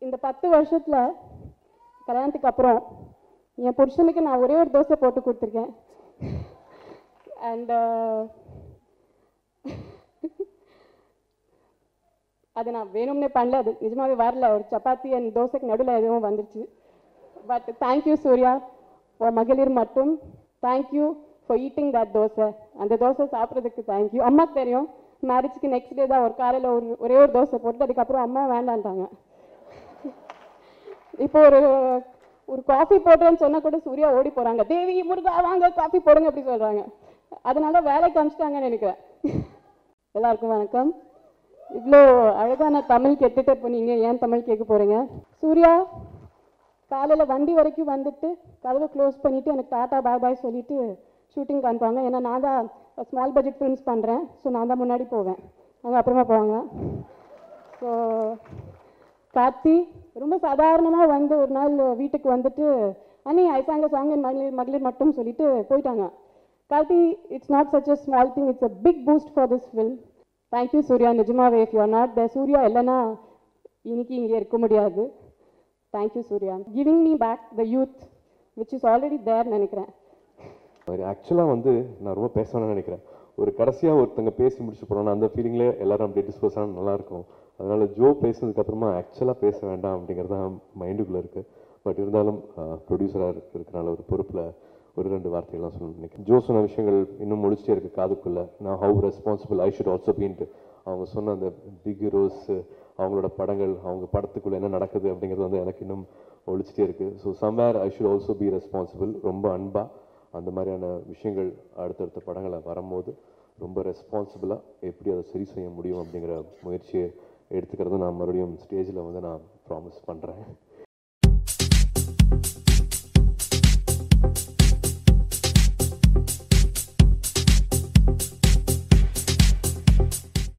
இந்த 10 வருஷத்தில் கல்யாணத்துக்கு அப்புறம் என் புருஷனுக்கு நான் ஒரே ஒரு தோசை போட்டு கொடுத்துருக்கேன். அண்ட் அது நான் வேணும்னே பண்ணல, அது நிஜமாவே வரல. ஒரு சப்பாத்தி அண்ட் தோசைக்கு நடுவில் எதுவும் வந்துருச்சு. பட் தேங்க்யூ சூர்யா ஃபார் மகளிர் மட்டும். Thank you for eating that dosa. அந்த தோசை சாப்பிட்றதுக்கு தேங்க்யூ. அம்மாவுக்கு தெரியும், மேரேஜ்க்கு நெக்ஸ்ட் டே தான் ஒரு காலையில் ஒரே ஒரு தோசை போட்டு அதுக்கப்புறம் அம்மா வேண்டான்ட்டாங்க. இப்போ ஒரு காஃபி போடுறேன்னு சொன்னால் கூட சூர்யா ஓடி போகிறாங்க, தேவி முருகா வாங்க காஃபி போடுங்க அப்படி சொல்கிறாங்க. அதனால வேலைக்கு அனுப்பிச்சிட்டாங்கன்னு நினைக்கிறேன். எல்லாருக்கும் வணக்கம். இவ்வளோ அழகான தமிழ் கேட்டுட்டு இப்போ நீங்கள் ஏன் தமிழ் கேட்க போகிறீங்க? சூர்யா காலையில் வண்டி வரைக்கும் வந்துட்டு கதவை க்ளோஸ் பண்ணிவிட்டு எனக்கு டாட்டா பாய் பாய் சொல்லிவிட்டு ஷூட்டிங் அனுப்புவாங்க. ஏன்னா நான் தான் ஸ்மால் பட்ஜெட் ஃபிலிம்ஸ் பண்ணுறேன். ஸோ நான் தான் முன்னாடி போவேன், அவங்க அப்புறமா போவாங்க. ஸோ கார்த்தி ரொம்ப சாதாரணமாக வந்து ஒரு நாள் வீட்டுக்கு வந்துட்டு அண்ணி ஐசாங்க சாங் மகளிர் மகளிர் மட்டும் சொல்லிட்டு போயிட்டாங்க. Karthi, it's not such a small thing, it's a big boost for this film. Thank you Suriya. நிஜமாவே if you are not there, Suriya இல்லைன்னா இன்னைக்கு இங்கே இருக்க முடியாது. Thank you Suriya, giving me back the youth which is already there நினைக்கிறேன். ஆக்சுவலாக வந்து நான் ரொம்ப பேசணும்னு நினைக்கிறேன். ஒரு கடைசியாக ஒருத்தங்க பேசி முடிச்சு போகிறோன்னா அந்த ஃபீலிங்லேயே எல்லாரும் அப்படியே டிஸ்போஸ் ஆனால் நல்லாயிருக்கும். அதனால் ஜோ பேசுனதுக்கப்புறமா ஆக்சுவலாக பேச வேண்டாம் அப்படிங்கிறது தான் மைண்டுக்குள்ளே இருக்குது. பட் இருந்தாலும் ப்ரொடியூசராக இருக்கிறனால ஒரு பொறுப்பில் ஒரு 2 வார்த்தைகள்லாம் சொல்லணும்னு நினைக்கிறேன். ஜோ சொன்ன விஷயங்கள் இன்னும் முடிச்சிட்டே இருக்குது காதுக்குள்ளே. நான் how responsible I should also been to அவங்க சொன்ன அந்த பிக் ஹீரோஸ், அவங்களோட படங்கள், அவங்க படத்துக்குள்ளே என்ன நடக்குது அப்படிங்கிறது வந்து எனக்கு இன்னும் ஒழிச்சிட்டே இருக்குது. So somewhere I should also be responsible. ரொம்ப அன்பாக அந்த மாதிரியான விஷயங்கள் அடுத்தடுத்த படங்களை வரும்போது ரொம்ப ரெஸ்பான்சிபிளாக எப்படி அதை சரி செய்ய முடியும் அப்படிங்கிற முயற்சியை எடுத்துக்கிறது நான் மறுபடியும் ஸ்டேஜில் வந்து நான் ப்ராமிஸ் பண்ணுறேன்.